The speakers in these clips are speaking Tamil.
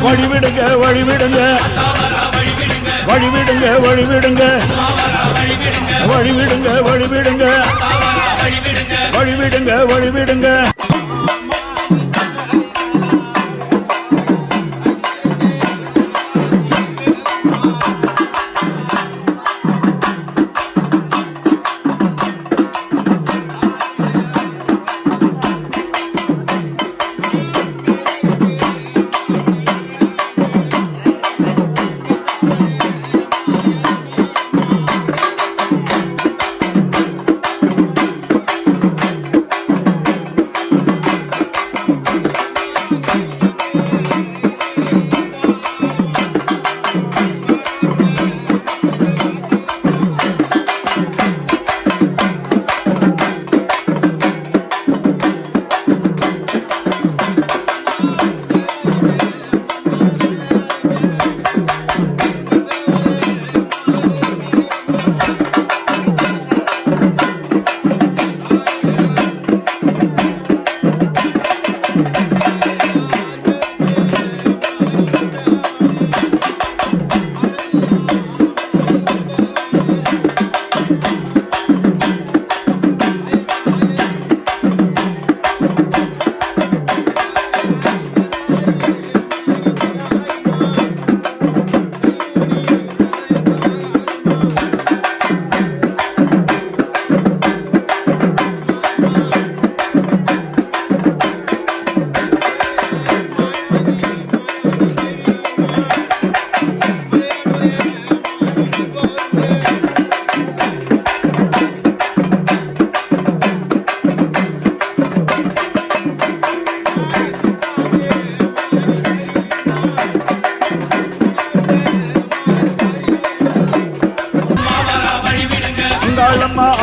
வழிவிடுங்க வழிவிடுங்க வழிவிடுங்க வழிவிடுங்க வழிவிடுங்க வழிவிடுங்க வழிவிடுங்க வழிவிடுங்க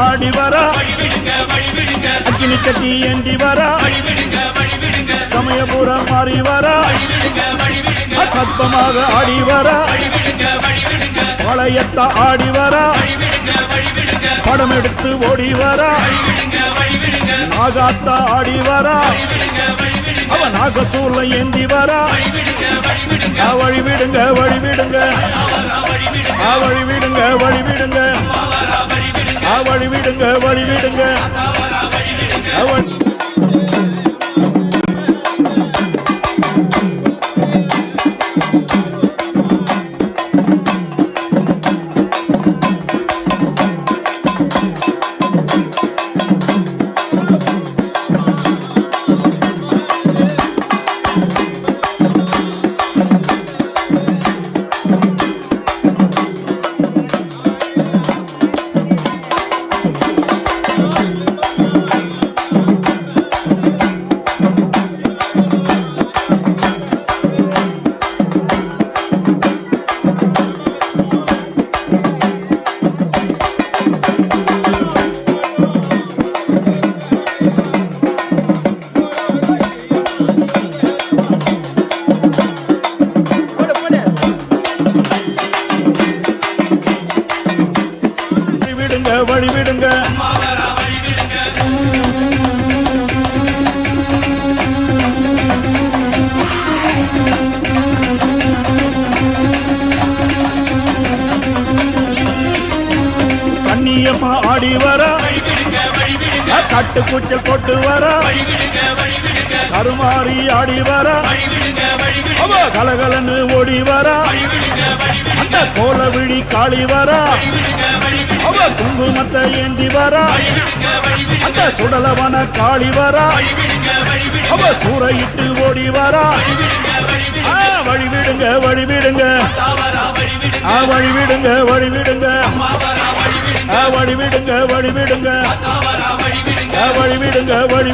ஆடி வரா அக்கினி கட்டி ஏந்தி வரா சமயபுரம் மாறி வரா சத்தமாக ஆடி வரா பழையத்த ஆடி வரா படம் எடுத்து ஓடி வரா நாகாத்தா ஆடி வரா அவன் நாகசூர்ல ஏந்தி வரா வழிவிடுங்க வழிவிடுங்க வழிவிடுங்க வழிவிடுங்க வழிவிடுங்க வழிவிடுங்க வழிவிடுங்க கண்ணியம்மா ஆடி வரா கட்டு கூச்சல் போட்டு வரா கருமாறி ஆடி வரா அவ கலகலன்னு ஓடி வரா அந்த கோல விழி காளி வரா அவ குங்குமத்தை ஏந்தி வரா அந்த சுடலவன காளி வரா அவ சூறையிட்டு ஓடி வரா வழிவிடுங்க வழிவிடுங்க வழிவிடுங்க வழிவிடுங்க வழிவிடுங்க வழிவிடுங்க வழிவிடுங்க வழி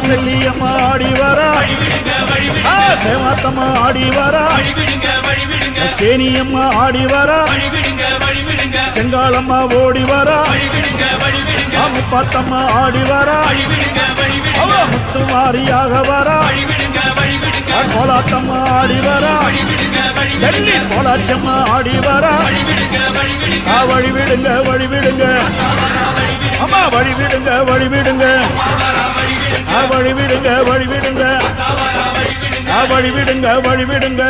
செல்லியம்மா ஆடி வரா, சேவாத்தம்மா ஆடி வரா, சேனியம்மா ஆடி வரா, செங்காலம்மா ஓடி வரா, முப்பாத்தம்மா ஆடி வரா, முத்து மாரியாக வரா, கோலாத்தம்மா ஆடி வரா, டெல்லி கோலாச்சம்மா ஆடி வரா. வழி விடுங்க வழி விடுங்க அம்மா, வழி விடுங்க வழி விடுங்க, வழி விடுங்க வழி விடுங்க, வழி விடுங்க வழி விடுங்க.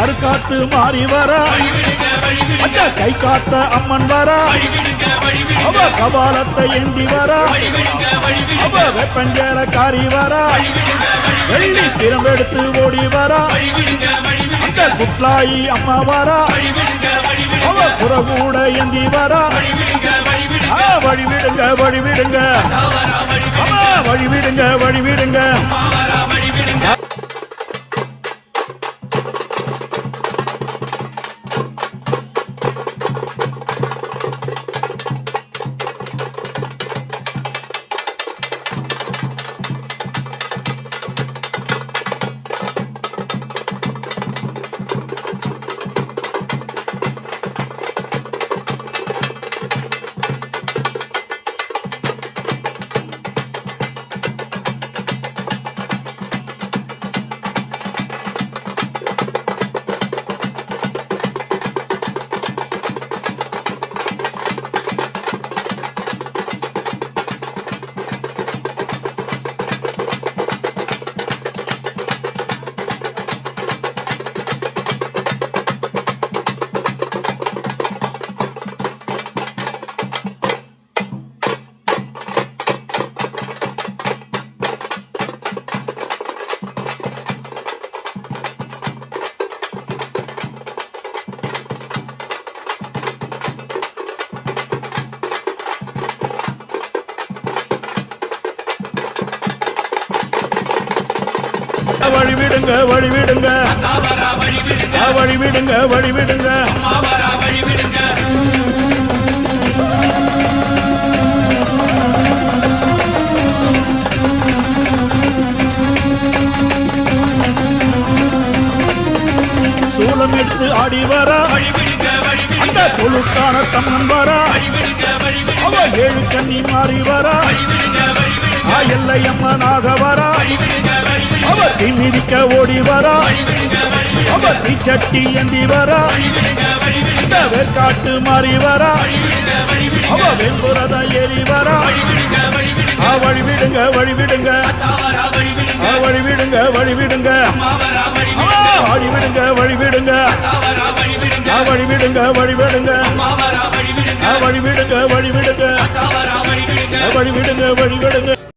கருக்காத்து மாறி வரா அந்த கை காத்த அம்மன் வரா அவ கபாலத்தை ஏந்தி வரா அவ வெப்பஞ்சேர காரி வரா வெள்ளி திறம்பெடுத்து ஓடி வரா அந்த குட்லாயி அம்மா வரா அவ புறகூட ஏந்தி வரா வழிவிடுங்க வழிவிடுங்க அம்மா வழிவிடுங்க வழிவிடுங்க வழிவிடுங்க வழிவிடுங்க வழிவிடுங்க வழிவிடுங்க சூலம் எடுத்து ஆடி வரா அந்த தொழுக்கான தம்மன் வரா அவ ஏழு கண்ணி மாறி வரா எல்லையம்மனாக வரா அவ தீமிதிக்க ஓடி வரா அவ தீச்சட்டி ஏந்தி வரா இந்த வேற்காட்டு மாறி வரா அவ வெண்புரத ஏறி வரா வழிவிடுங்க வழிவிடுங்க வழிவிடுங்க வழிவிடுங்க வழிவிடுங்க வழிவிடுங்க வழிவிடுங்க வழிவிடுங்க வழிவிடுங்க வழிவிடுங்க வழிவிடுங்க வழிவிடுங்க